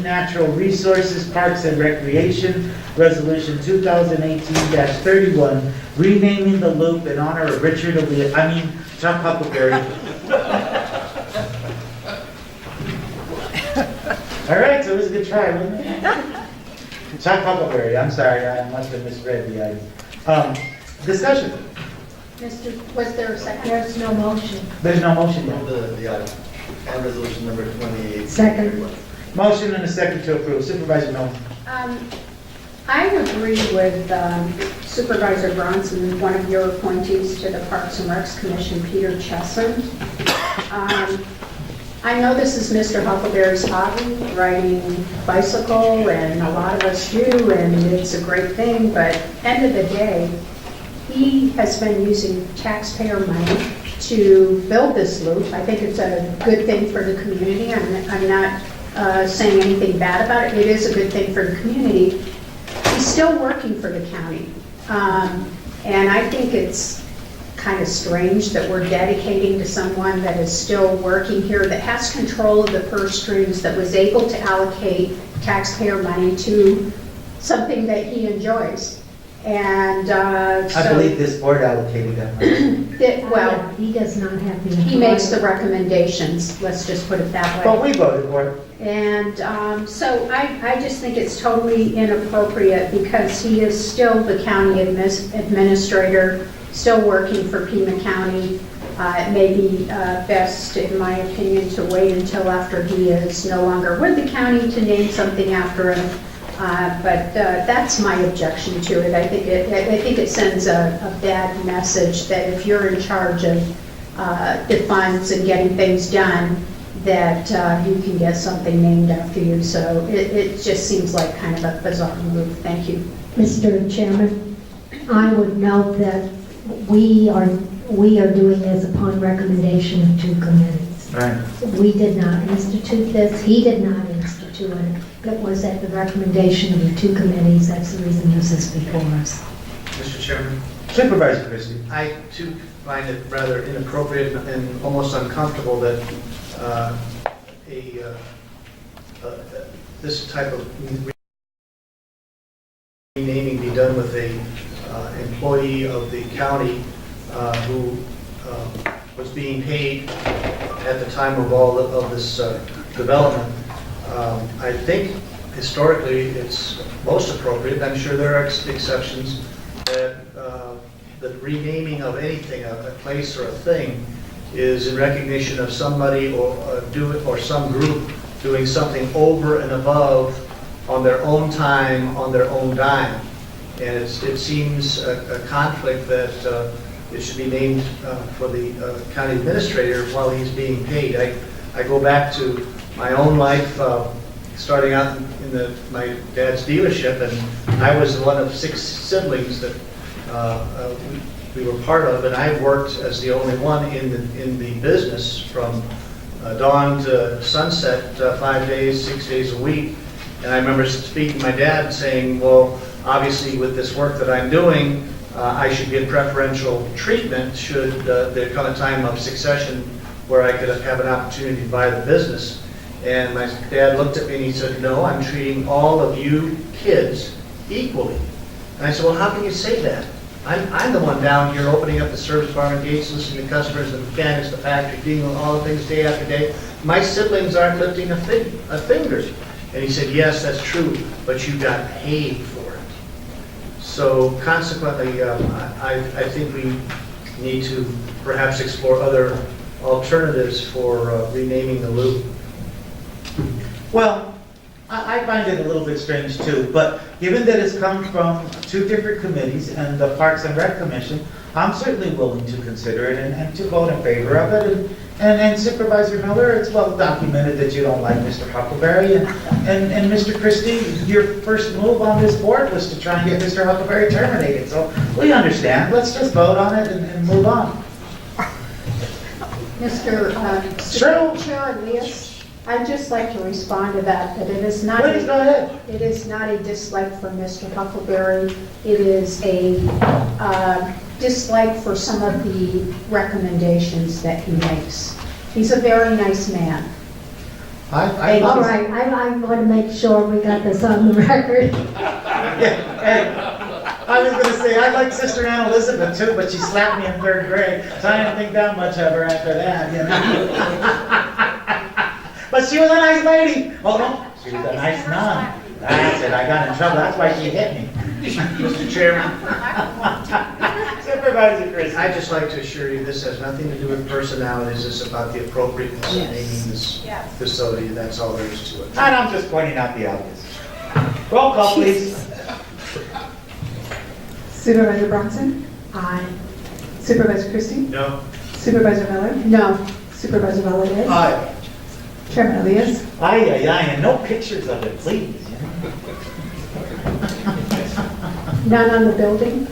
Natural Resources, Parks and Recreation, Resolution 2018-31, renaming the loop in honor of Chuck Huckleberry. All right, so it was a good try, wasn't it? Chuck Huckleberry, I'm sorry, I must have misread the item. Discussion. Was there a second? There's no motion. There's no motion yet. Move the item. And resolution number 28. Second. Motion and a second to approve. Supervisor Miller. I agree with Supervisor Bronson, one of your appointees to the Parks and Recs Commission, Peter Chesson. I know this is Mr. Huckleberry's hobby, riding bicycle, and a lot of us do, and it's a great thing, but end of the day, he has been using taxpayer money to build this loop. I think it's a good thing for the community. I'm not saying anything bad about it. It is a good thing for the community. He's still working for the county. And I think it's kind of strange that we're dedicating to someone that is still working here, that has control of the purse strings, that was able to allocate taxpayer money to something that he enjoys. And I believe this board allocated that money. Well, he does not have the. he makes the recommendations, let's just put it that way. But we voted for it. And so I just think it's totally inappropriate because he is still the county administrator, still working for Pima County. It may be best, in my opinion, to wait until after he is no longer with the county to name something after him. But that's my objection to it. I think it sends a bad message that if you're in charge of the funds and getting things done, that you can get something named after you. So it just seems like kind of a bizarre move. Thank you. Mr. Chairman, I would note that we are doing this upon recommendation of two committees. Right. We did not institute this. He did not institute it. It was at the recommendation of the two committees. That's the reason this is before us. Mr. Chairman, Supervisor Christy. I too find it rather inappropriate and almost uncomfortable that this type of renaming be done with a employee of the county who was being paid at the time of all of this development. I think historically it's most appropriate. I'm sure there are exceptions that the renaming of anything, a place or a thing, is in recognition of somebody or some group doing something over and above on their own time, on their own dime. And it seems a conflict that it should be named for the county administrator while he's being paid. I go back to my own life, starting out in my dad's dealership, and I was one of 6 siblings that we were part of, and I worked as the only one in the business from dawn to sunset, 5 days, 6 days a week. And I remember speaking to my dad and saying, well, obviously with this work that I'm doing, I should get preferential treatment should there come a time of succession where I could have an opportunity to buy the business. And my dad looked at me and he said, no, I'm treating all of you kids equally. And I said, well, how can you say that? I'm the one down here opening up the service department gates, listening to customers, the mechanics, the factory, dealing with all the things day after day. My siblings aren't lifting a finger. And he said, yes, that's true, but you got paid for it. So consequently, I think we need to perhaps explore other alternatives for renaming the loop. Well, I find it a little bit strange too, but given that it's come from 2 different committees and the Parks and Rec Commission, I'm certainly willing to consider it and to vote in favor of it. And Supervisor Miller, it's well documented that you don't like Mr. Huckleberry. And Mr. Christie, your first move on this board was to try and get Mr. Huckleberry terminated. So we understand. Let's just vote on it and move on. Mr. Chair Elias, I'd just like to respond to that it is not. Please go ahead. It is not a dislike for Mr. Huckleberry. It is a dislike for some of the recommendations that he makes. He's a very nice man. I All right, I want to make sure we got this on the record. I was gonna say, I like Sister Ann Elizabeth too, but she slapped me in 3rd grade, so I didn't think that much of her after that, you know? But she was a nice lady. Oh, no, she was a nice nun. That's it, I got in trouble, that's why she hit me. Mr. Chairman, Supervisor Christie. I'd just like to assure you, this has nothing to do with personalities, it's about the appropriateness of Yes. naming this facility, that's all there is to it. And I'm just pointing out the obvious. Roll call, please. Supervisor Bronson? Aye. Supervisor Christie? No? Supervisor Miller? No, Supervisor Valadez? Aye. Chairman Elias? Aye, aye, aye, and no pictures of it, please. You know? none on the building?